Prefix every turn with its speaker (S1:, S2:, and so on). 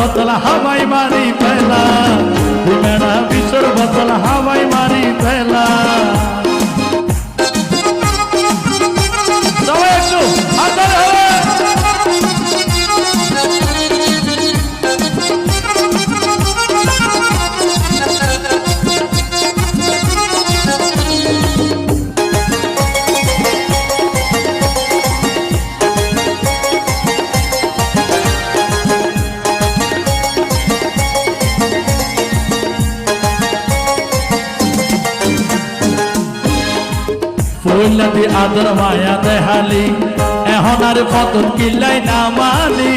S1: বোতল হাওয়াই মারি ফেলা মেরা বিশ্বর বোতল হাওয়াই মারি ফেলা সবাই একটু হাতার হবে ফুলদি আদর মায়া দেহালি এখন আর পতন কিল্লাই না মানি